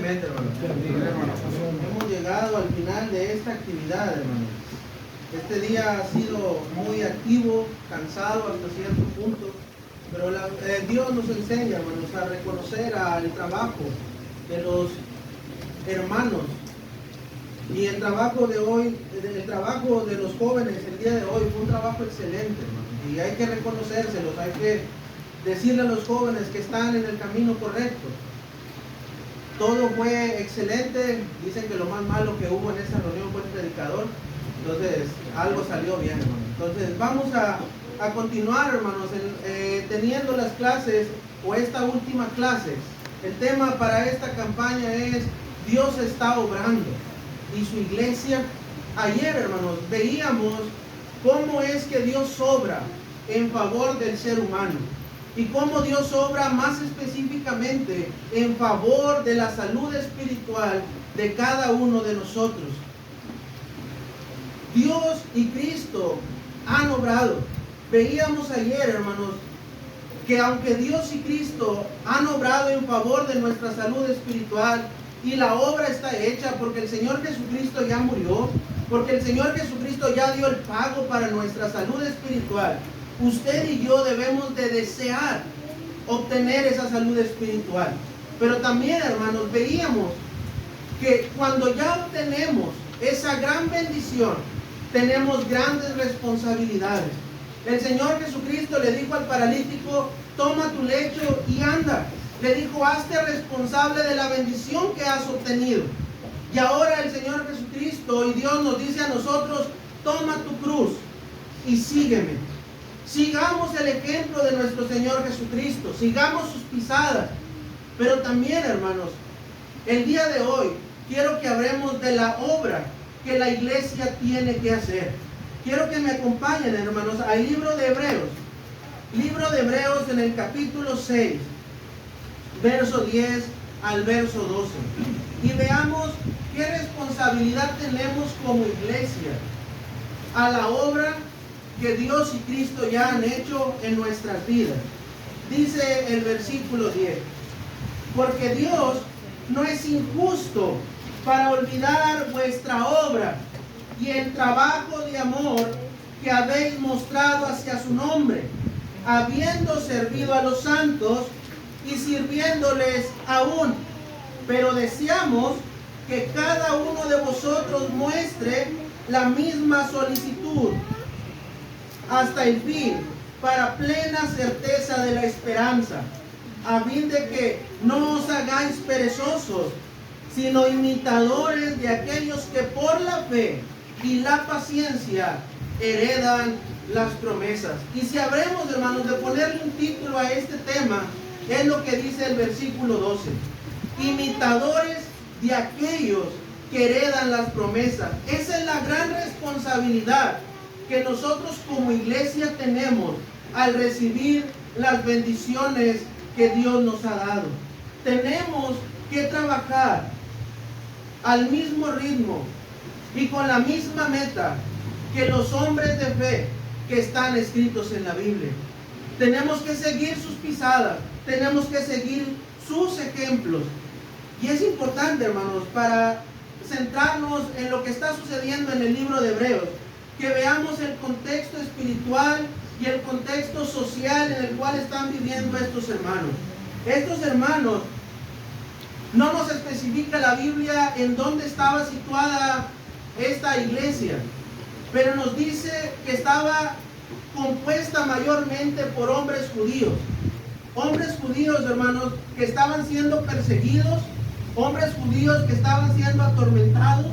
grandemente, hermanos. Hemos llegado al final de esta actividad, hermanos. Este día ha sido muy activo, cansado hasta cierto punto, pero Dios nos enseña, hermanos, a reconocer el trabajo de los hermanos. Y el trabajo de hoy, el trabajo de los jóvenes el día de hoy fue un trabajo excelente, hermanos. Y hay que reconocérselos, hay que decirle a los jóvenes que están en el camino correcto. Todo fue excelente. Dicen que lo más malo que hubo en esa reunión fue el predicador. Entonces, algo salió bien, hermanos. Entonces, vamos a continuar, hermanos, teniendo las clases, o esta última clase. El tema para esta campaña es Dios está obrando y su iglesia. Ayer, hermanos, veíamos cómo es que Dios obra en favor del ser humano. Y cómo Dios obra más específicamente en favor de la salud espiritual de cada uno de nosotros. Dios y Cristo han obrado. Veíamos ayer, hermanos, que aunque Dios y Cristo han obrado en favor de nuestra salud espiritual, y la obra está hecha porque el Señor Jesucristo ya murió, porque el Señor Jesucristo ya dio el pago para nuestra salud espiritual, usted y yo debemos de desear obtener esa salud espiritual. Pero también, hermanos, veíamos que cuando ya obtenemos esa gran bendición, tenemos grandes responsabilidades. El Señor Jesucristo le dijo al paralítico: toma tu lecho y anda. Le dijo: hazte responsable de la bendición que has obtenido. Y ahora el Señor Jesucristo y Dios nos dice a nosotros: toma tu cruz y sígueme. Sigamos el ejemplo de nuestro Señor Jesucristo, sigamos sus pisadas. Pero también, hermanos, el día de hoy quiero que hablemos de la obra que la iglesia tiene que hacer. Quiero que me acompañen, hermanos, al libro de Hebreos. Libro de Hebreos en el capítulo 6, verso 10 al verso 12. Y veamos qué responsabilidad tenemos como iglesia a la obra que Dios y Cristo ya han hecho en nuestras vidas. Dice el versículo 10: porque Dios no es injusto para olvidar vuestra obra y el trabajo de amor que habéis mostrado hacia su nombre, habiendo servido a los santos y sirviéndoles aún. Pero deseamos que cada uno de vosotros muestre la misma solicitud hasta el fin, para plena certeza de la esperanza, a fin de que no os hagáis perezosos, sino imitadores de aquellos que por la fe y la paciencia heredan las promesas. Y si habremos, hermanos, de ponerle un título a este tema, es lo que dice el versículo 12: imitadores de aquellos que heredan las promesas. Esa es la gran responsabilidad que nosotros como iglesia tenemos al recibir las bendiciones que Dios nos ha dado. Tenemos que trabajar al mismo ritmo y con la misma meta que los hombres de fe que están escritos en la Biblia. Tenemos que seguir sus pisadas, tenemos que seguir sus ejemplos. Y es importante, hermanos, para centrarnos en lo que está sucediendo en el libro de Hebreos, que veamos el contexto espiritual y el contexto social en el cual están viviendo estos hermanos. Estos hermanos, no nos especifica la Biblia en dónde estaba situada esta iglesia, pero nos dice que estaba compuesta mayormente por hombres judíos. Hombres judíos, hermanos, que estaban siendo perseguidos, hombres judíos que estaban siendo atormentados.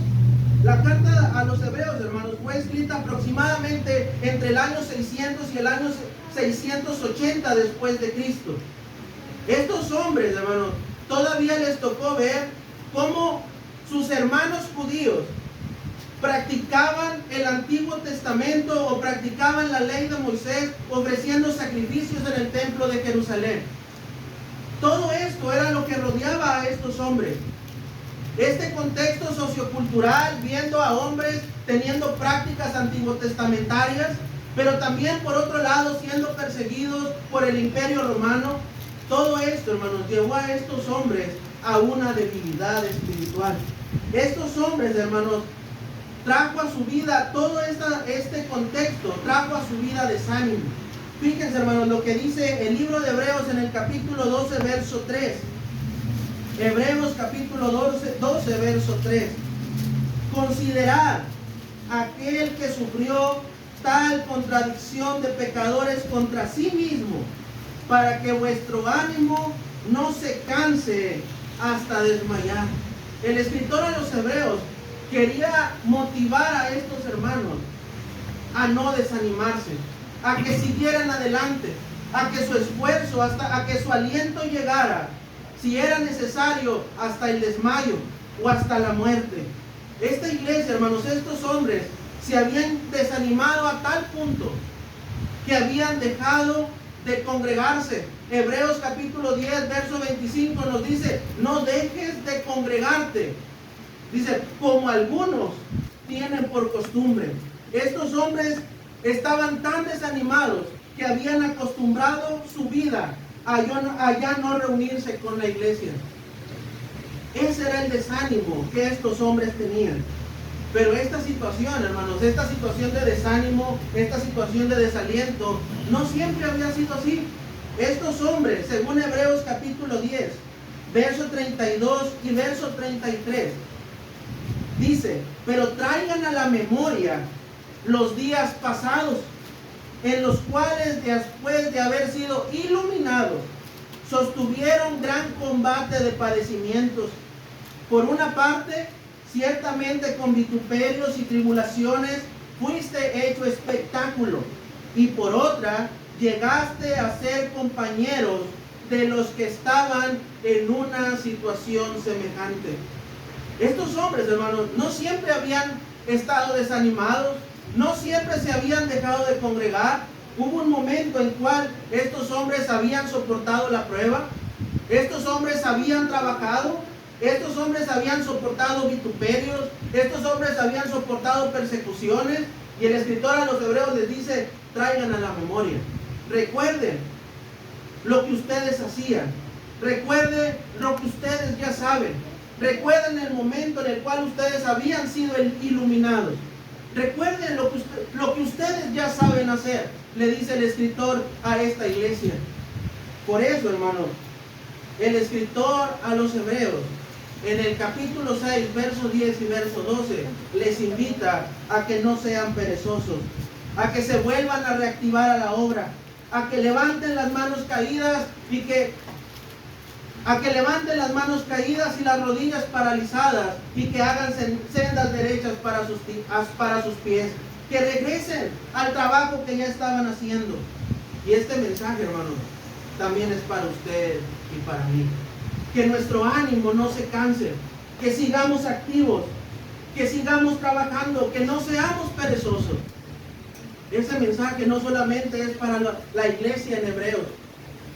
La carta a los hebreos, hermanos, fue escrita aproximadamente entre el año 600 y el año 680 después de Cristo. Estos hombres, hermanos, todavía les tocó ver cómo sus hermanos judíos practicaban el Antiguo Testamento o practicaban la ley de Moisés, ofreciendo sacrificios en el templo de Jerusalén. Todo esto era lo que rodeaba a estos hombres. Este contexto sociocultural, viendo a hombres teniendo prácticas antiguotestamentarias, pero también por otro lado siendo perseguidos por el Imperio Romano. Todo esto, hermanos, llevó a estos hombres a una debilidad espiritual. Estos hombres, hermanos, trajo a su vida todo este contexto, trajo a su vida desánimo. Fíjense, hermanos, lo que dice el libro de Hebreos en el capítulo 12, verso 3. Hebreos capítulo 12, verso 3. Considerad aquel que sufrió tal contradicción de pecadores contra sí mismo, para que vuestro ánimo no se canse hasta desmayar. El escritor a los Hebreos quería motivar a estos hermanos a no desanimarse, a que siguieran adelante, a que su esfuerzo, a que su aliento llegara, si era necesario, hasta el desmayo o hasta la muerte. Esta iglesia, hermanos, estos hombres se habían desanimado a tal punto que habían dejado de congregarse. Hebreos capítulo 10, verso 25 nos dice: no dejes de congregarte. Dice, como algunos tienen por costumbre. Estos hombres estaban tan desanimados que habían acostumbrado su vida a ya no reunirse con la iglesia. Ese era el desánimo que estos hombres tenían. Pero esta situación, hermanos, esta situación de desánimo, esta situación de desaliento, no siempre había sido así. Estos hombres, según Hebreos capítulo 10, verso 32 y verso 33, dice: pero traigan a la memoria los días pasados, en los cuales después de haber sido iluminados, sostuvieron gran combate de padecimientos. Por una parte, ciertamente con vituperios y tribulaciones fuiste hecho espectáculo, y por otra, llegaste a ser compañeros de los que estaban en una situación semejante. Estos hombres, hermanos, no siempre habían estado desanimados, no siempre se habían dejado de congregar. Hubo un momento en cual estos hombres habían soportado la prueba, estos hombres habían trabajado, estos hombres habían soportado vituperios, estos hombres habían soportado persecuciones, y el escritor a los hebreos les dice: traigan a la memoria, recuerden lo que ustedes hacían, recuerden lo que ustedes ya saben, recuerden el momento en el cual ustedes habían sido iluminados, recuerden lo que ustedes ya saben hacer, le dice el escritor a esta iglesia. Por eso, hermanos, el escritor a los hebreos, en el capítulo 6, verso 10 y verso 12, les invita a que no sean perezosos, a que se vuelvan a reactivar a la obra, a que levanten las manos caídas y las rodillas paralizadas, y que hagan sendas derechas para sus pies, que regresen al trabajo que ya estaban haciendo. Y este mensaje, hermanos, también es para usted y para mí. Que nuestro ánimo no se canse, que sigamos activos, que sigamos trabajando, que no seamos perezosos. Ese mensaje no solamente es para la iglesia en Hebreos,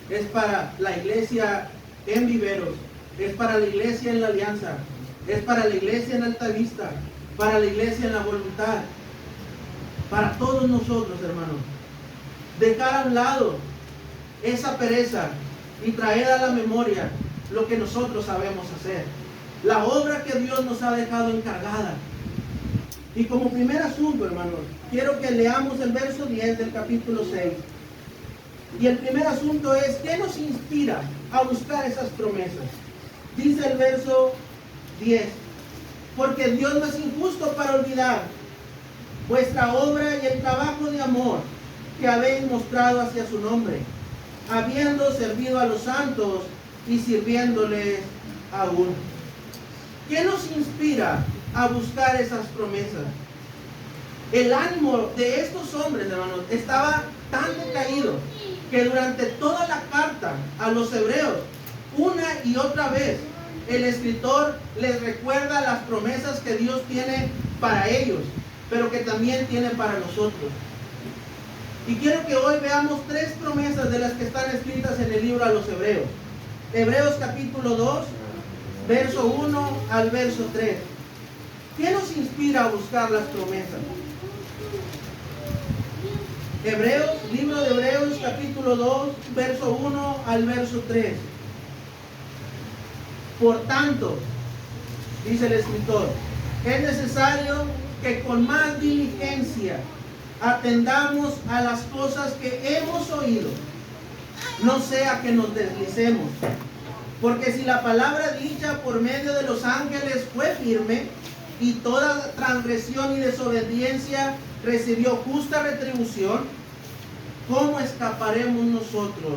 es para la iglesia en Viveros, es para la iglesia en la Alianza, es para la iglesia en Altavista, para la iglesia en la Voluntad, para todos nosotros, hermanos. Dejar a un lado esa pereza y traer a la memoria lo que nosotros sabemos hacer, la obra que Dios nos ha dejado encargada. Y como primer asunto, hermanos, quiero que leamos el verso 10 del capítulo 6. Y el primer asunto es: ¿qué nos inspira a buscar esas promesas? Dice el verso 10: porque Dios no es injusto para olvidar vuestra obra y el trabajo de amor que habéis mostrado hacia su nombre, habiendo servido a los santos y sirviéndoles aún. ¿Qué nos inspira a buscar esas promesas? El ánimo de estos hombres, hermanos, estaba tan decaído que durante toda la carta a los hebreos, una y otra vez, el escritor les recuerda las promesas que Dios tiene para ellos, pero que también tiene para nosotros. Y quiero que hoy veamos tres promesas de las que están escritas en el libro a los hebreos. Hebreos capítulo 2, verso 1 al verso 3. ¿Qué nos inspira a buscar las promesas? Libro de Hebreos capítulo 2, verso 1 al verso 3. Por tanto, dice el escritor, es necesario que con más diligencia atendamos a las cosas que hemos oído, no sea que nos deslicemos. Porque si la palabra dicha por medio de los ángeles fue firme, y toda transgresión y desobediencia recibió justa retribución, ¿cómo escaparemos nosotros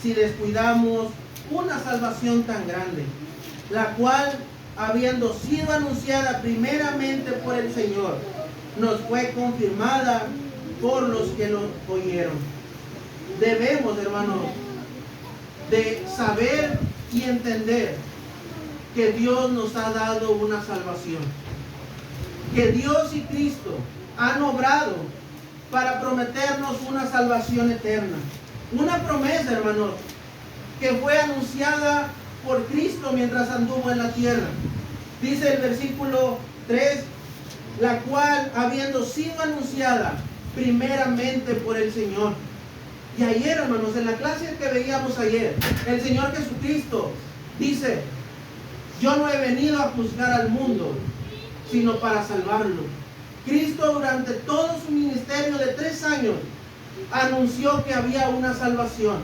si descuidamos una salvación tan grande, la cual, habiendo sido anunciada primeramente por el Señor, nos fue confirmada por los que lo oyeron? Debemos, hermanos, de saber y entender que Dios nos ha dado una salvación, que Dios y Cristo han obrado para prometernos una salvación eterna, una promesa, hermanos, que fue anunciada por Cristo mientras anduvo en la tierra. Dice el versículo 3, la cual, habiendo sido anunciada primeramente por el Señor. Y ayer, hermanos, en la clase que veíamos ayer, el Señor Jesucristo dice: yo no he venido a juzgar al mundo, sino para salvarlo. Cristo, durante todo su ministerio de 3 años, anunció que había una salvación.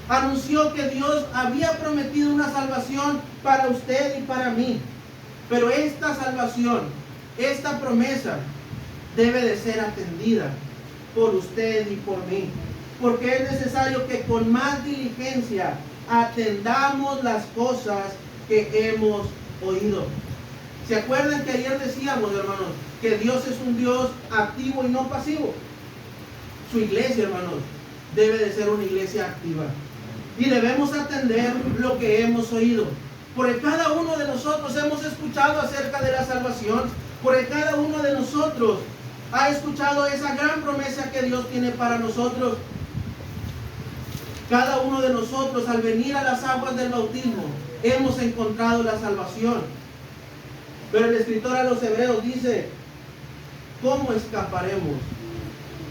Anunció que Dios había prometido una salvación para usted y para mí. Pero esta salvación, esta promesa, debe de ser atendida por usted y por mí. Porque es necesario que con más diligencia atendamos las cosas que hemos oído. ¿Se acuerdan que ayer decíamos, hermanos, que Dios es un Dios activo y no pasivo? Su iglesia, hermanos, debe de ser una iglesia activa. Y debemos atender lo que hemos oído. Porque cada uno de nosotros hemos escuchado acerca de la salvación. Porque cada uno de nosotros ha escuchado esa gran promesa que Dios tiene para nosotros. Cada uno de nosotros, al venir a las aguas del bautismo, hemos encontrado la salvación. Pero el escritor a los Hebreos dice: ¿cómo escaparemos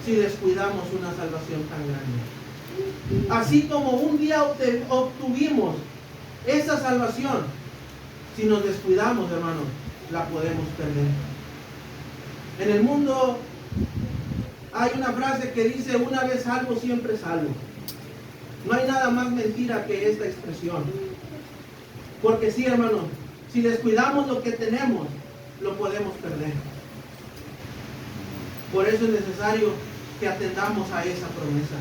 si descuidamos una salvación tan grande? Así como un día obtuvimos esa salvación, si nos descuidamos, hermanos, la podemos perder. En el mundo hay una frase que dice: una vez salvo, siempre salvo. No hay nada más mentira que esta expresión. Porque sí, hermanos, si descuidamos lo que tenemos, lo podemos perder. Por eso es necesario que atendamos a esa promesa,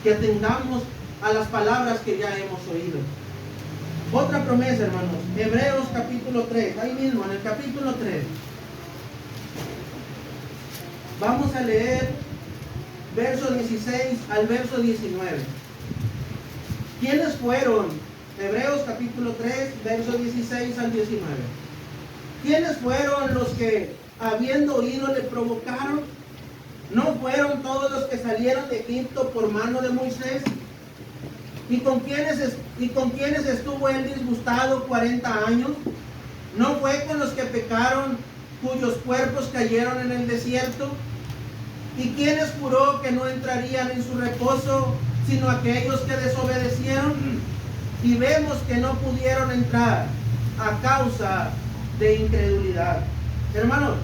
que atendamos a las palabras que ya hemos oído. Otra promesa, hermanos, Hebreos capítulo 3, ahí mismo en el capítulo 3. Vamos a leer verso 16 al verso 19. ¿Quiénes fueron? Hebreos capítulo 3, verso 16 al 19. ¿Quiénes fueron los que, habiendo oído, le provocaron? ¿No fueron todos los que salieron de Egipto por mano de Moisés? ¿Y con quiénes estuvo él disgustado 40 años? ¿No fue con los que pecaron, cuyos cuerpos cayeron en el desierto? ¿Y quiénes juró que no entrarían en su reposo, sino aquellos que desobedecieron? Y vemos que no pudieron entrar a causa de incredulidad. Hermanos,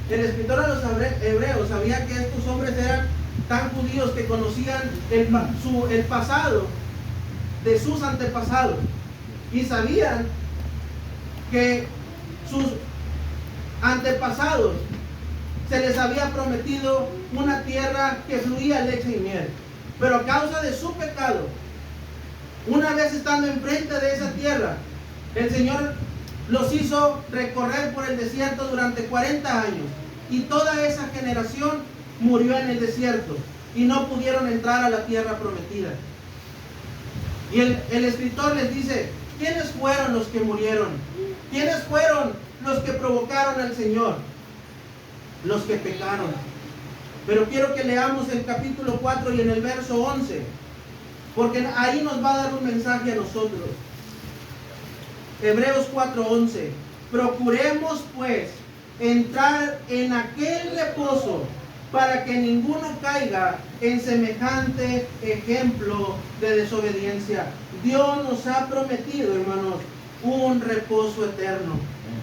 el escritor a los Hebreos sabía que estos hombres eran tan judíos que conocían el pasado de sus antepasados, y sabían que sus antepasados se les había prometido una tierra que fluía leche y miel. Pero a causa de su pecado, una vez estando enfrente de esa tierra, el Señor los hizo recorrer por el desierto durante 40 años. Y toda esa generación murió en el desierto y no pudieron entrar a la tierra prometida. Y el escritor les dice: ¿quiénes fueron los que murieron? ¿Quiénes fueron los que provocaron al Señor? Los que pecaron. Pero quiero que leamos el capítulo 4 y en el verso 11, porque ahí nos va a dar un mensaje a nosotros. Hebreos 4:11. Procuremos pues entrar en aquel reposo, para que ninguno caiga en semejante ejemplo de desobediencia. Dios nos ha prometido, hermanos, un reposo eterno.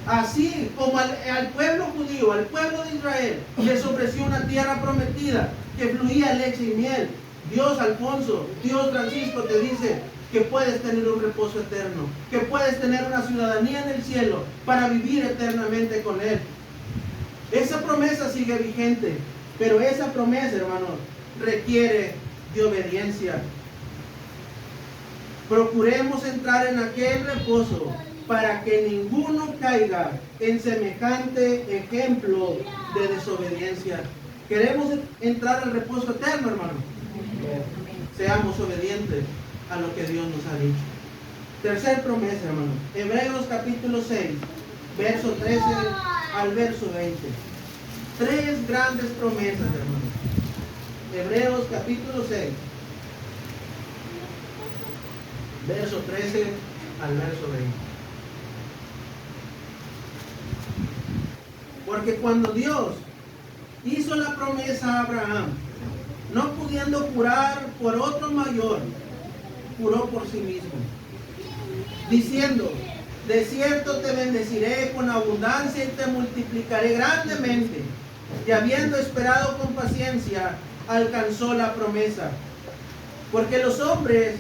Así como al pueblo judío, al pueblo de Israel, les ofreció una tierra prometida que fluía leche y miel. Dios, Alfonso, Dios, Francisco, te dice que puedes tener un reposo eterno, que puedes tener una ciudadanía en el cielo para vivir eternamente con Él. Esa promesa sigue vigente, pero esa promesa, hermanos, requiere de obediencia. Procuremos entrar en aquel reposo para que ninguno caiga en semejante ejemplo de desobediencia. ¿Queremos entrar al reposo eterno, hermano? Seamos obedientes a lo que Dios nos ha dicho. Tercer promesa, hermano. Hebreos capítulo 6, verso 13 al verso 20. Tres grandes promesas, hermano. Hebreos capítulo 6, verso 13 al verso 20. Porque cuando Dios hizo la promesa a Abraham, no pudiendo jurar por otro mayor, juró por sí mismo, diciendo: de cierto te bendeciré con abundancia y te multiplicaré grandemente. Y habiendo esperado con paciencia, alcanzó la promesa. Porque los hombres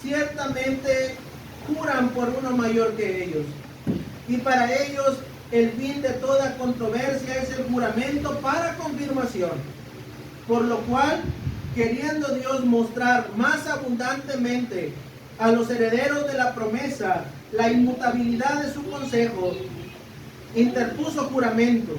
ciertamente juran por uno mayor que ellos, y para ellos el fin de toda controversia es el juramento para confirmación. Por lo cual, queriendo Dios mostrar más abundantemente a los herederos de la promesa la inmutabilidad de su consejo, interpuso juramento,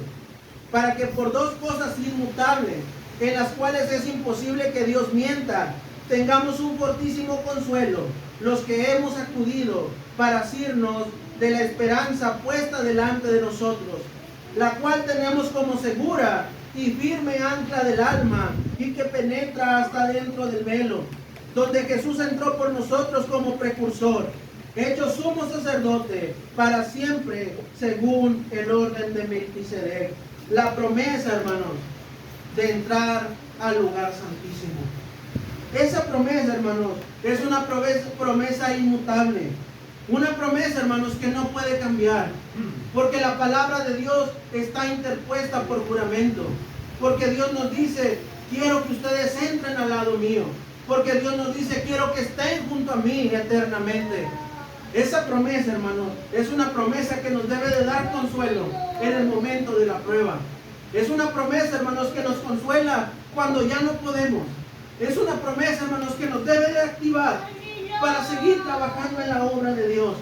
para que por dos cosas inmutables, en las cuales es imposible que Dios mienta, tengamos un fortísimo consuelo, los que hemos acudido para asirnos de la esperanza puesta delante de nosotros, la cual tenemos como segura y firme ancla del alma, y que penetra hasta dentro del velo, donde Jesús entró por nosotros como precursor, hecho sumo sacerdote para siempre, según el orden de Melquisedec. La promesa, hermanos, de entrar al lugar santísimo. Esa promesa, hermanos, es una promesa inmutable. Una promesa, hermanos, que no puede cambiar. Porque la palabra de Dios está interpuesta por juramento. Porque Dios nos dice: quiero que ustedes entren al lado mío. Porque Dios nos dice: quiero que estén junto a mí eternamente. Esa promesa, hermanos, es una promesa que nos debe de dar consuelo en el momento de la prueba. Es una promesa, hermanos, que nos consuela cuando ya no podemos. Es una promesa, hermanos, que nos debe de activar para seguir trabajando en la obra de Dios.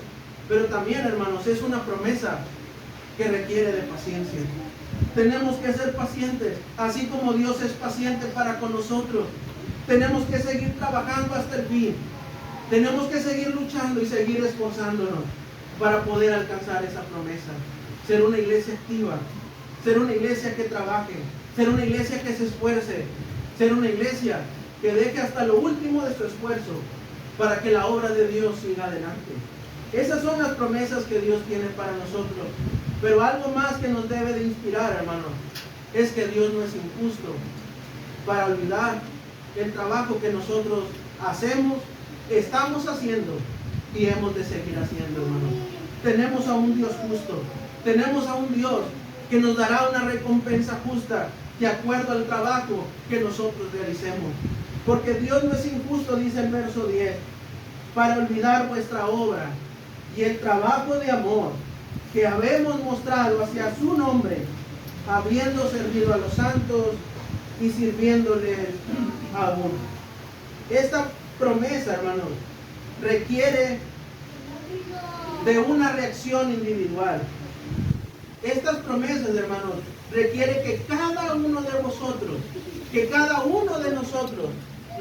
Pero también, hermanos, es una promesa que requiere de paciencia. Tenemos que ser pacientes, así como Dios es paciente para con nosotros. Tenemos que seguir trabajando hasta el fin. Tenemos que seguir luchando y seguir esforzándonos para poder alcanzar esa promesa. Ser una iglesia activa, ser una iglesia que trabaje, ser una iglesia que se esfuerce, ser una iglesia que deje hasta lo último de su esfuerzo para que la obra de Dios siga adelante. Esas son las promesas que Dios tiene para nosotros. Pero algo más que nos debe de inspirar, hermanos, es que Dios no es injusto para olvidar el trabajo que nosotros hacemos, estamos haciendo y hemos de seguir haciendo, hermanos. Tenemos a un Dios justo, tenemos a un Dios que nos dará una recompensa justa de acuerdo al trabajo que nosotros realicemos. Porque Dios no es injusto, dice el verso 10, para olvidar vuestra obra y el trabajo de amor que habemos mostrado hacia su nombre, habiendo servido a los santos y sirviéndoles aún. Esta promesa, hermanos, requiere de una reacción individual. Estas promesas, hermanos, requiere que cada uno de vosotros, que cada uno de nosotros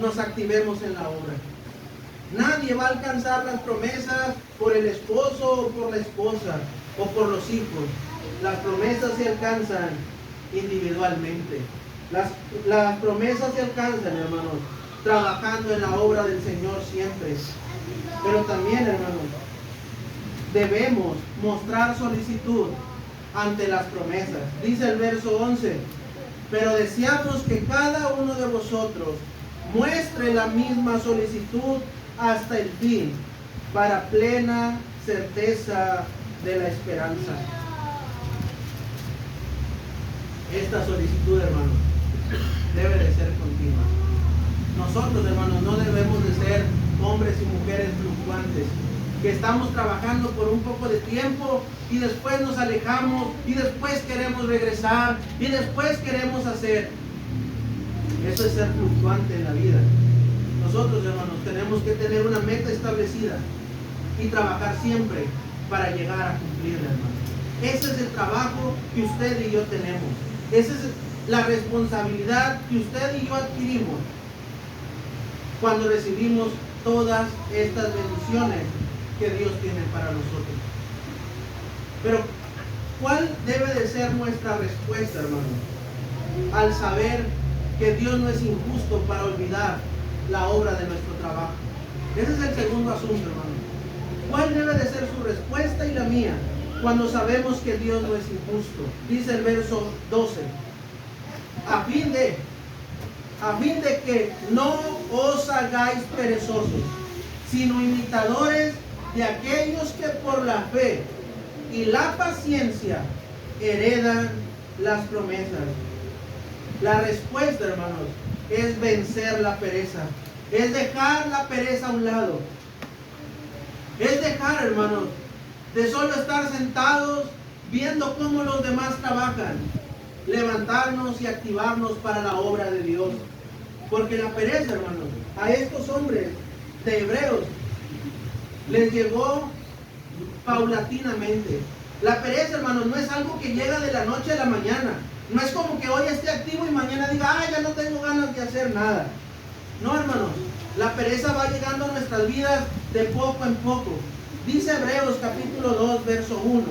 nos activemos en la obra. Nadie va a alcanzar las promesas por el esposo o por la esposa o por los hijos. Las promesas se alcanzan individualmente. Las promesas se alcanzan, hermanos, trabajando en la obra del Señor siempre. Pero también, hermanos, debemos mostrar solicitud ante las promesas. Dice el verso 11: pero deseamos que cada uno de vosotros muestre la misma solicitud hasta el fin, para plena certeza de la esperanza. Esta solicitud, hermanos, debe de ser continua. Nosotros, hermanos, no debemos de ser hombres y mujeres fluctuantes, que estamos trabajando por un poco de tiempo y después nos alejamos y después queremos regresar y después queremos hacer. Eso es ser fluctuante en la vida. Nosotros, hermanos, tenemos que tener una meta establecida y trabajar siempre para llegar a cumplirla, hermanos. Ese es el trabajo que usted y yo tenemos. Esa es la responsabilidad que usted y yo adquirimos cuando recibimos todas estas bendiciones que Dios tiene para nosotros. Pero, ¿cuál debe de ser nuestra respuesta, hermanos? Al saber que Dios no es injusto para olvidar la obra de nuestro trabajo. Ese es el segundo asunto, hermanos. ¿Cuál debe de ser su respuesta y la mía cuando sabemos que Dios no es injusto? Dice el verso 12. A fin de que no os hagáis perezosos, sino imitadores de aquellos que por la fe y la paciencia heredan las promesas. La respuesta, hermanos, es vencer la pereza, es dejar la pereza a un lado, es dejar, hermanos, de solo estar sentados viendo cómo los demás trabajan, levantarnos y activarnos para la obra de Dios. Porque la pereza, hermanos, a estos hombres de Hebreos les llegó paulatinamente. La pereza, hermanos, no es algo que llega de la noche a la mañana. No es como que hoy esté activo y mañana diga, ya no tengo ganas de hacer nada. No, hermanos, la pereza va llegando a nuestras vidas de poco en poco. Dice Hebreos capítulo 2, verso 1.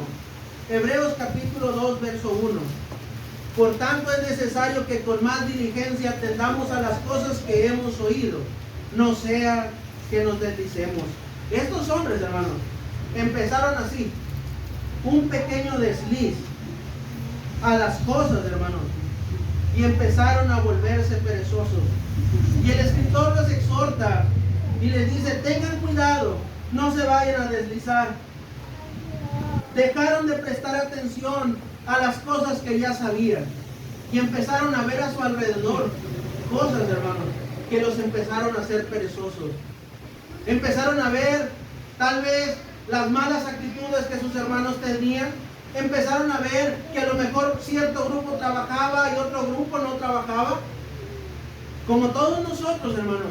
Hebreos capítulo 2, verso 1. Por tanto es necesario que con más diligencia atendamos a las cosas que hemos oído, no sea que nos deslicemos. Estos hombres, hermanos, empezaron así, un pequeño desliz a las cosas, hermanos, y empezaron a volverse perezosos. Y el escritor los exhorta y les dice, tengan cuidado, no se vayan a deslizar. Dejaron de prestar atención a las cosas que ya sabían y empezaron a ver a su alrededor cosas, hermanos, que los empezaron a hacer perezosos. Empezaron a ver tal vez las malas actitudes que sus hermanos tenían. Empezaron a ver que a lo mejor cierto grupo trabajaba y otro grupo no trabajaba. Como todos nosotros, hermanos,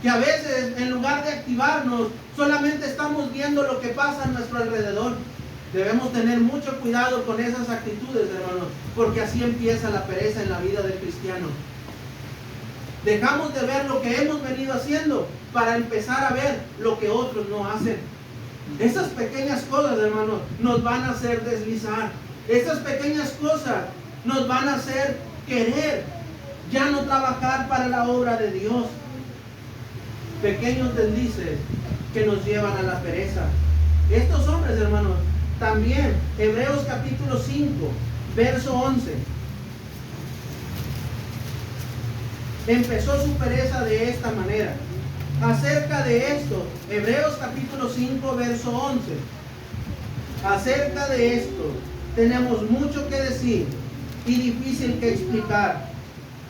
que a veces en lugar de activarnos solamente estamos viendo lo que pasa a nuestro alrededor. Debemos tener mucho cuidado con esas actitudes, hermanos, porque así empieza la pereza en la vida del cristiano. Dejamos de ver lo que hemos venido haciendo para empezar a ver lo que otros no hacen. Esas pequeñas cosas, hermanos, nos van a hacer deslizar. Esas pequeñas cosas nos van a hacer querer ya no trabajar para la obra de Dios. Pequeños deslices que nos llevan a la pereza. Estos hombres, hermanos, también, Hebreos capítulo 5, verso 11. Empezó su pereza de esta manera. Acerca de esto, Hebreos capítulo 5, verso 11. Acerca de esto, tenemos mucho que decir y difícil que explicar,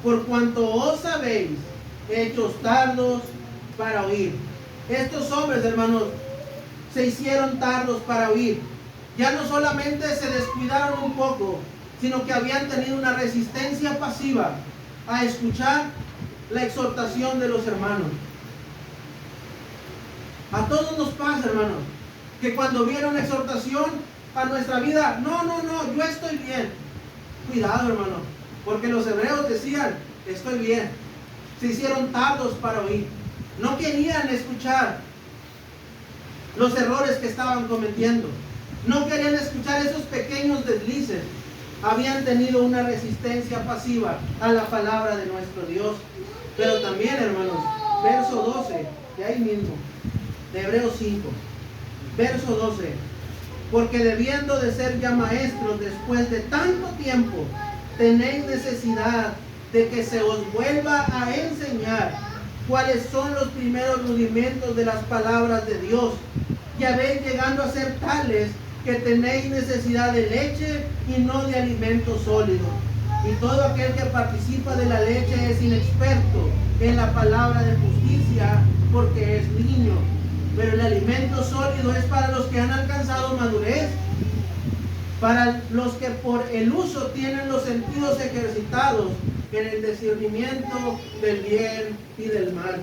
por cuanto os habéis hechos tardos para oír. Estos hombres, hermanos, se hicieron tardos para oír. Ya no solamente se descuidaron un poco, sino que habían tenido una resistencia pasiva a escuchar la exhortación de los hermanos. A todos nos pasa, hermanos, que cuando viene una exhortación a nuestra vida, no, yo estoy bien. Cuidado, hermano, porque los hebreos decían, estoy bien. Se hicieron tardos para oír. No querían escuchar los errores que estaban cometiendo. No querían escuchar esos pequeños deslices. Habían tenido una resistencia pasiva a la palabra de nuestro Dios. Pero también, hermanos, verso 12, de ahí mismo, de Hebreos 5, verso 12. Porque debiendo de ser ya maestros después de tanto tiempo, tenéis necesidad de que se os vuelva a enseñar cuáles son los primeros rudimentos de las palabras de Dios, Ya veis llegando a ser tales que tenéis necesidad de leche y no de alimento sólido. Y todo aquel que participa de la leche es inexperto en la palabra de justicia, porque es niño. Pero el alimento sólido es para los que han alcanzado madurez, para los que por el uso tienen los sentidos ejercitados en el discernimiento del bien y del mal.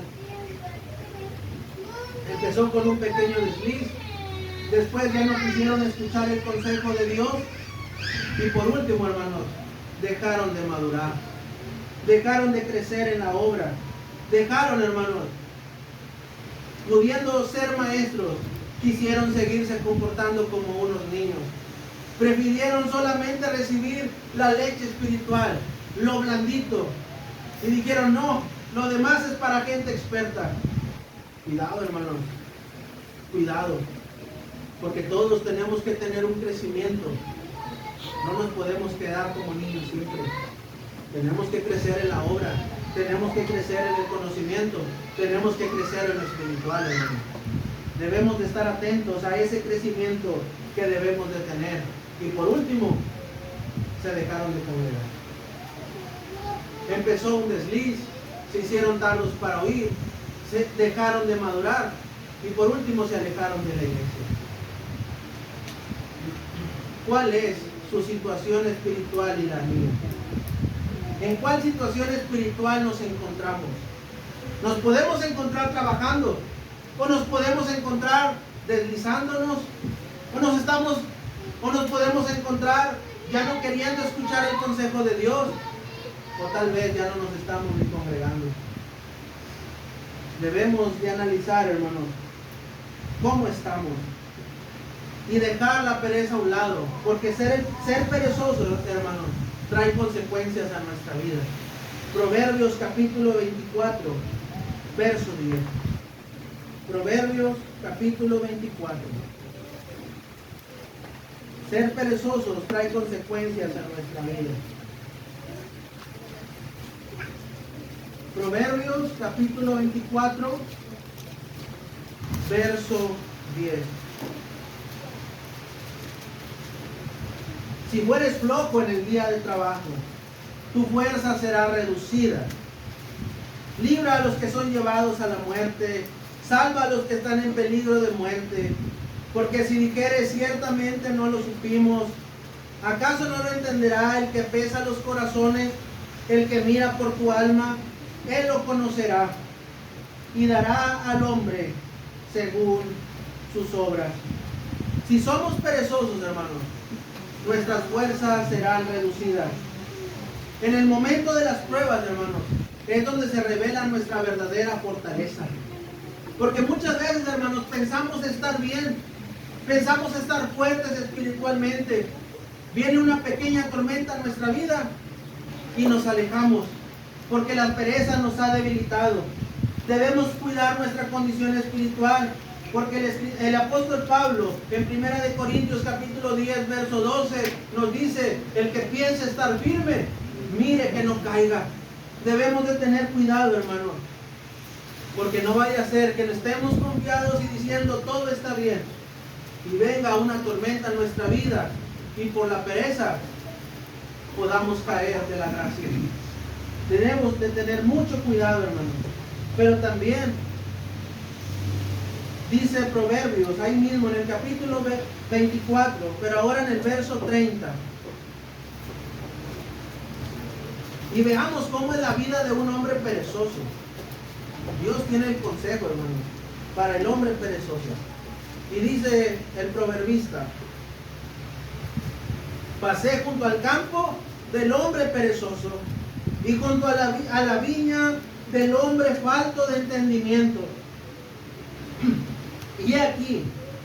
Empezó con un pequeño desliz, después ya no quisieron escuchar el consejo de Dios, y por último, hermanos, dejaron de madurar, dejaron de crecer en la obra, dejaron, hermanos, pudiendo ser maestros, quisieron seguirse comportando como unos niños. Prefirieron solamente recibir la leche espiritual, lo blandito, y dijeron: no, lo demás es para gente experta. Cuidado, hermanos, cuidado, porque todos tenemos que tener un crecimiento. No nos podemos quedar como niños siempre. Tenemos que crecer en la obra, tenemos que crecer en el conocimiento, tenemos que crecer en lo espiritual, hermanos. Debemos de estar atentos a ese crecimiento que debemos de tener. Y por último, se dejaron de congregar. Empezó un desliz, se hicieron tardos para oír, se dejaron de madurar y por último se alejaron de la iglesia. ¿Cuál es su situación espiritual y la mía? ¿En cuál situación espiritual nos encontramos? ¿Nos podemos encontrar trabajando? ¿O nos podemos encontrar deslizándonos? ¿O nos podemos encontrar ya no queriendo escuchar el consejo de Dios? O tal vez ya no nos estamos ni congregando. Debemos de analizar, hermanos, cómo estamos y dejar la pereza a un lado, porque ser perezosos, hermanos, trae consecuencias a nuestra vida. Proverbios capítulo 24, verso 10. Proverbios capítulo 24. Ser perezosos trae consecuencias a nuestra vida. Proverbios capítulo 24, verso 10. Si fueres flojo en el día de trabajo, tu fuerza será reducida. Libra a los que son llevados a la muerte, salva a los que están en peligro de muerte. Porque si dijeres: ciertamente no lo supimos, ¿acaso no lo entenderá el que pesa los corazones, el que mira por tu alma? Él lo conocerá y dará al hombre según sus obras. Si somos perezosos, hermanos, nuestras fuerzas serán reducidas. En el momento de las pruebas, hermanos, es donde se revela nuestra verdadera fortaleza. Porque muchas veces, hermanos, pensamos estar bien, pensamos estar fuertes espiritualmente. Viene una pequeña tormenta en nuestra vida y nos alejamos, porque la pereza nos ha debilitado. Debemos cuidar nuestra condición espiritual, porque el apóstol Pablo en 1 Corintios capítulo 10 verso 12 nos dice: el que piense estar firme, mire que no caiga. Debemos de tener cuidado, hermano, porque no vaya a ser que estemos confiados y diciendo todo está bien, y venga una tormenta en nuestra vida y por la pereza podamos caer de la gracia. Tenemos de tener mucho cuidado, hermano. Pero también dice Proverbios, ahí mismo en el capítulo 24, pero ahora en el verso 30. Y veamos cómo es la vida de un hombre perezoso. Dios tiene el consejo, hermano, para el hombre perezoso. Y dice el proverbista: pasé junto al campo del hombre perezoso y junto a la viña del hombre falto de entendimiento. Y aquí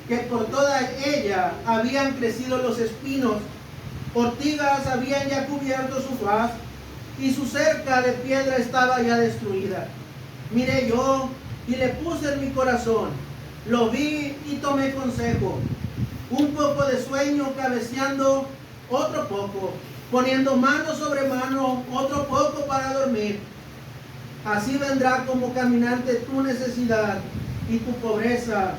que por toda ella habían crecido los espinos, ortigas habían ya cubierto su faz, y su cerca de piedra estaba ya destruida. Miré yo y le puse en mi corazón, lo vi y tomé consejo. Un poco de sueño cabeceando, otro poco, poniendo mano sobre mano, otro poco para dormir. Así vendrá como caminante tu necesidad y tu pobreza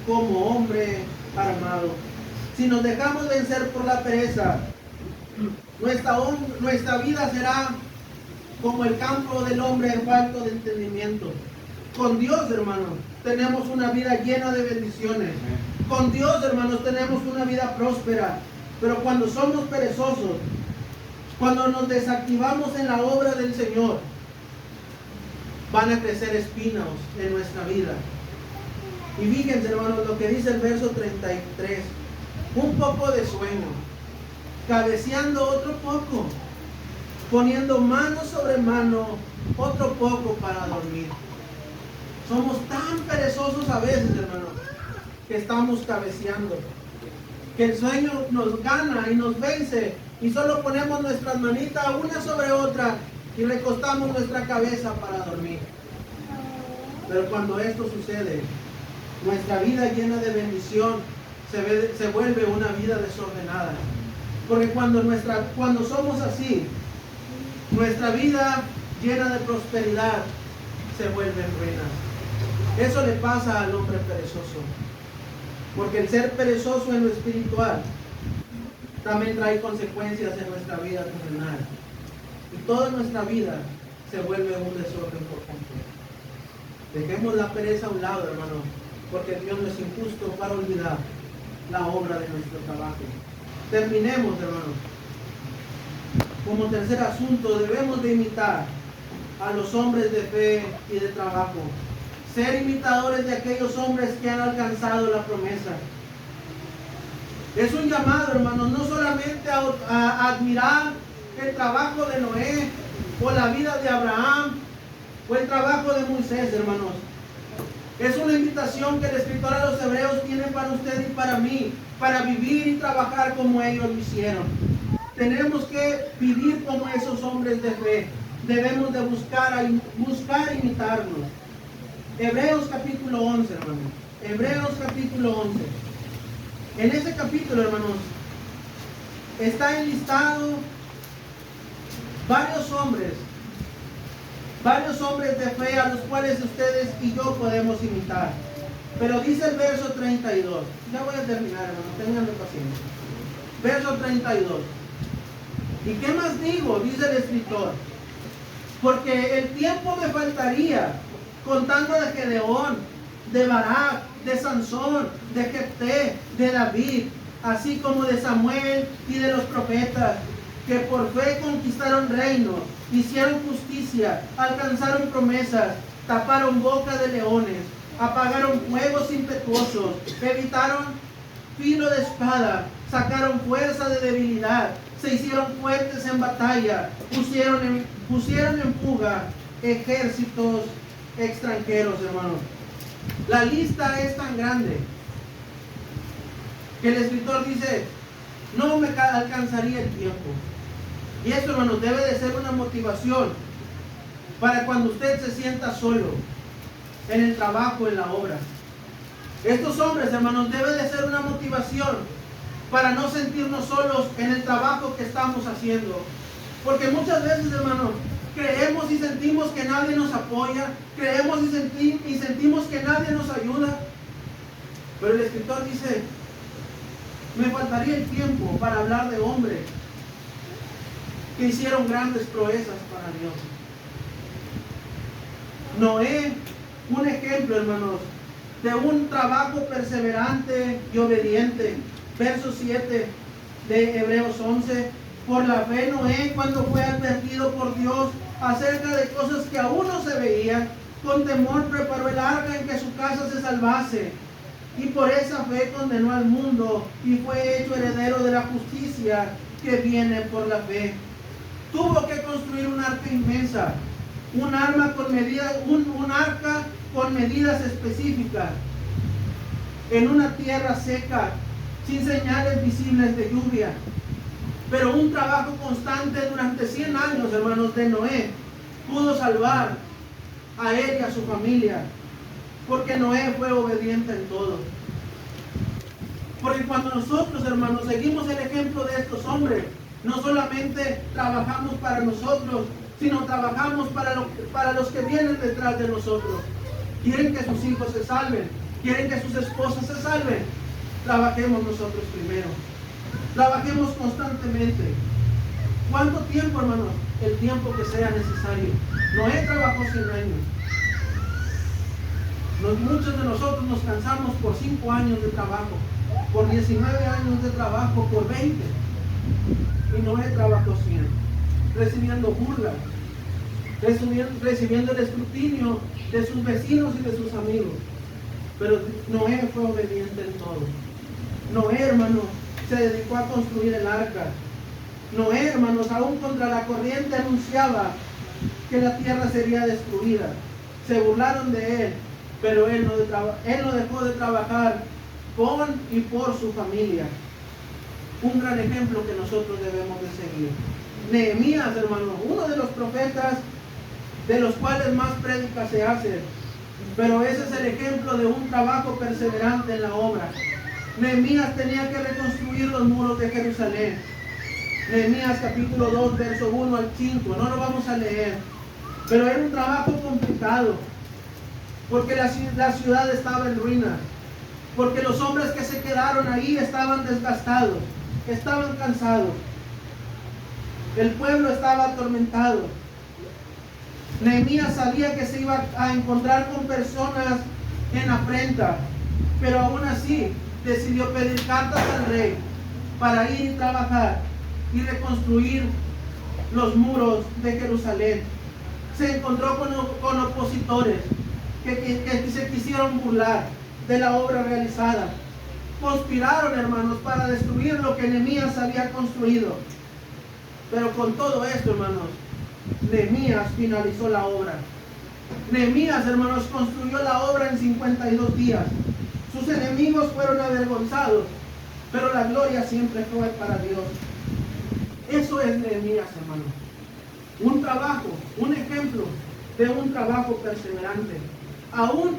como hombre armado. Si nos dejamos vencer por la pereza, nuestra vida será como el campo del hombre falto de entendimiento. Con Dios, hermanos, tenemos una vida llena de bendiciones. Con Dios, hermanos, tenemos una vida próspera. Pero cuando somos perezosos, cuando nos desactivamos en la obra del Señor, van a crecer espinos en nuestra vida. Y fíjense, hermanos, lo que dice el verso 33. Un poco de sueño, cabeceando otro poco, poniendo mano sobre mano otro poco para dormir. Somos tan perezosos a veces, hermanos, que estamos cabeceando, que el sueño nos gana y nos vence, y solo ponemos nuestras manitas una sobre otra y recostamos nuestra cabeza para dormir. Pero cuando esto sucede, nuestra vida llena de bendición se vuelve una vida desordenada. Porque cuando somos así, nuestra vida llena de prosperidad se vuelve en ruinas. Eso le pasa al hombre perezoso. Porque el ser perezoso en lo espiritual también trae consecuencias en nuestra vida terrenal. Y toda nuestra vida se vuelve un desorden por completo. Dejemos la pereza a un lado, hermano, porque Dios no es injusto para olvidar la obra de nuestro trabajo. Terminemos, hermano. Como tercer asunto, debemos de imitar a los hombres de fe y de trabajo. Ser imitadores de aquellos hombres que han alcanzado la promesa. Es un llamado, hermanos, no solamente a admirar el trabajo de Noé o la vida de Abraham o el trabajo de Moisés, hermanos. Es una invitación que el escritor a los Hebreos tiene para usted y para mí, para vivir y trabajar como ellos lo hicieron. Tenemos que vivir como esos hombres de fe. Debemos de buscar imitarlos. Hebreos capítulo 11, hermanos. Hebreos capítulo 11. En ese capítulo, hermanos, está enlistado varios hombres de fe a los cuales ustedes y yo podemos imitar. Pero dice el verso 32. Ya voy a terminar, hermanos, ténganme paciencia. Verso 32. ¿Y qué más digo? Dice el escritor. Porque el tiempo me faltaría contando de Gedeón, de Barak, de Sansón, de Jefté, de David, así como de Samuel y de los profetas, que por fe conquistaron reinos, hicieron justicia, alcanzaron promesas, taparon boca de leones, apagaron fuegos impetuosos, evitaron filo de espada, sacaron fuerza de debilidad, se hicieron fuertes en batalla, pusieron en fuga ejércitos extranjeros, hermanos. La lista es tan grande que el escritor dice, no me alcanzaría el tiempo. Y esto, hermanos, debe de ser una motivación para cuando usted se sienta solo en el trabajo, en la obra. Estos hombres, hermanos, debe de ser una motivación para no sentirnos solos en el trabajo que estamos haciendo. Porque muchas veces, hermanos, creemos y sentimos que nadie nos apoya, creemos y sentimos que nadie nos ayuda. Pero el escritor dice, me faltaría el tiempo para hablar de hombres que hicieron grandes proezas para Dios. Noé, un ejemplo, hermanos, de un trabajo perseverante y obediente. Verso 7 de Hebreos 11. Por la fe Noé, cuando fue advertido por Dios acerca de cosas que aún no se veían, con temor preparó el arca en que su casa se salvase. Y por esa fe condenó al mundo y fue hecho heredero de la justicia que viene por la fe. Tuvo que construir un arca inmensa, un arca con medidas específicas, en una tierra seca, sin señales visibles de lluvia. Pero un trabajo constante durante 100 años, hermanos, de Noé, pudo salvar a él y a su familia, porque Noé fue obediente en todo. Porque cuando nosotros, hermanos, seguimos el ejemplo de estos hombres, no solamente trabajamos para nosotros, sino trabajamos para los que vienen detrás de nosotros. Quieren que sus hijos se salven, quieren que sus esposas se salven. Trabajemos nosotros primero. Trabajemos constantemente. ¿Cuánto tiempo, hermanos? El tiempo que sea necesario. Noé trabajó 100 años. Muchos de nosotros nos cansamos por 5 años de trabajo, por 19 años de trabajo, por 20. Y Noé trabajó 100, recibiendo burlas, recibiendo el escrutinio de sus vecinos y de sus amigos. Pero Noé fue obediente en todo. Noé, hermano, se dedicó a construir el arca. Noé, hermanos, aún contra la corriente anunciaba que la tierra sería destruida. Se burlaron de él, pero él no dejó de trabajar con y por su familia. Un gran ejemplo que nosotros debemos de seguir. Nehemías, hermano, uno de los profetas de los cuales más prédicas se hacen, pero ese es el ejemplo de un trabajo perseverante en la obra. Nehemías tenía que reconstruir los muros de Jerusalén. Nehemías capítulo 2, verso 1 al 5, no lo vamos a leer, pero era un trabajo complicado, porque la ciudad estaba en ruinas, porque los hombres que se quedaron ahí estaban desgastados, estaban cansados, el pueblo estaba atormentado. Nehemías sabía que se iba a encontrar con personas en afrenta, pero aún así decidió pedir cartas al rey para ir y trabajar y reconstruir los muros de Jerusalén. Se encontró con opositores que se quisieron burlar de la obra realizada. Conspiraron, hermanos, para destruir lo que Nehemías había construido. Pero con todo esto, hermanos, Nehemías finalizó la obra. Nehemías, hermanos, construyó la obra en 52 días. Sus enemigos fueron avergonzados, pero la gloria siempre fue para Dios. Eso es Nehemías, hermano. Un trabajo, un ejemplo de un trabajo perseverante. Aún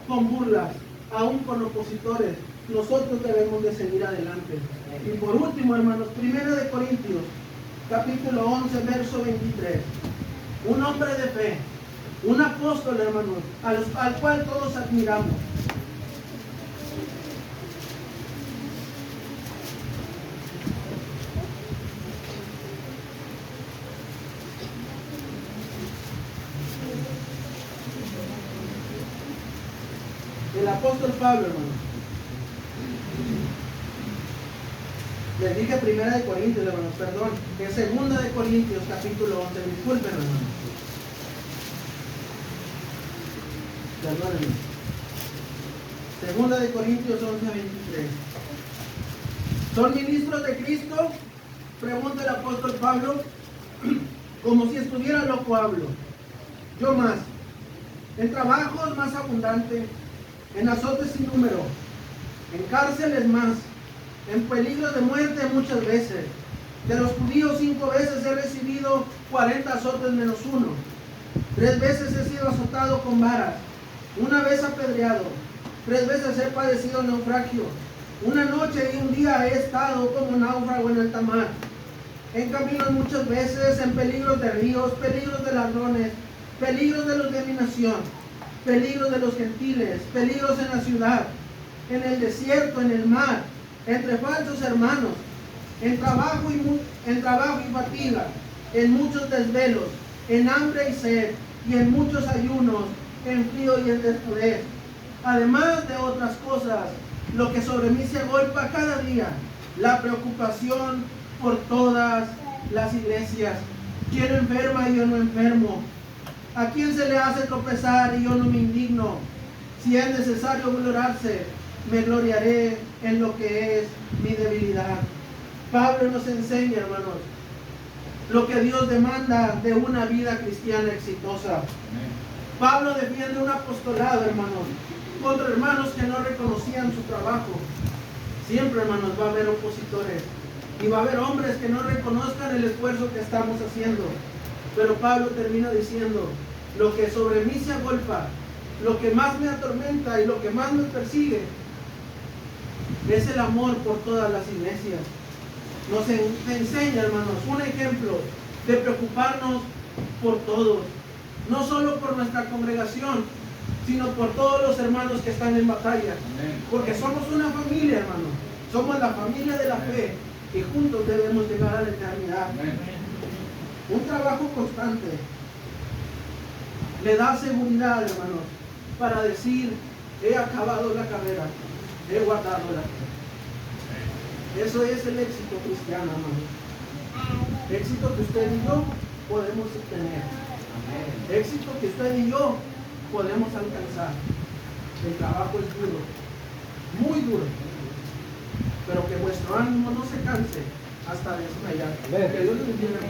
con burlas, aún con opositores, nosotros debemos de seguir adelante. Y por último, hermanos, 1 Corintios, capítulo 11, verso 23. Un hombre de fe, un apóstol, hermanos, al cual todos admiramos. El apóstol Pablo, hermano. Les dije 1 Corintios, hermanos, perdón, que es 2 Corintios, capítulo 11, disculpen, hermano. Perdónenme. 2 Corintios 11, 23. ¿Son ministros de Cristo? Pregunta el apóstol Pablo. Como si estuviera loco hablo. Yo más. En trabajos más abundante, en azotes sin número, en cárceles más, en peligro de muerte muchas veces. De los judíos 5 veces he recibido 40 azotes menos 1. 3 veces he sido azotado con varas, 1 vez apedreado, 3 veces he padecido naufragio. 1 noche y 1 día he estado como náufrago en alta mar. En caminos muchas veces, en peligros de ríos, peligros de ladrones, peligros de los de mi nación, peligros de los gentiles, peligros en la ciudad, en el desierto, en el mar, entre falsos hermanos, en trabajo y fatiga, en muchos desvelos, en hambre y sed, y en muchos ayunos, en frío y en desnudez. Además de otras cosas, lo que sobre mí se agolpa cada día, la preocupación por todas las iglesias. ¿Quién enferma y yo no enfermo? ¿A quién se le hace tropezar y yo no me indigno? Si es necesario gloriarse, me gloriaré en lo que es mi debilidad. Pablo nos enseña, hermanos, lo que Dios demanda de una vida cristiana exitosa. Pablo defiende un apostolado, hermanos, contra hermanos que no reconocían su trabajo. Siempre, hermanos, va a haber opositores y va a haber hombres que no reconozcan el esfuerzo que estamos haciendo. Pero Pablo termina diciendo, lo que sobre mí se agolpa, lo que más me atormenta y lo que más me persigue, es el amor por todas las iglesias. Nos enseña, hermanos, un ejemplo de preocuparnos por todos, no solo por nuestra congregación, sino por todos los hermanos que están en batalla. Porque somos una familia, hermano. Somos la familia de la fe y juntos debemos llegar a la eternidad. Un trabajo constante le da seguridad, hermanos, para decir: he acabado la carrera, he guardado la fe. Eso es el éxito cristiano, hermano. Éxito que usted y yo podemos obtener. Éxito que usted y yo podemos alcanzar. El trabajo es duro, muy duro, pero que vuestro ánimo no se canse hasta desmayar. Que Dios les bendiga.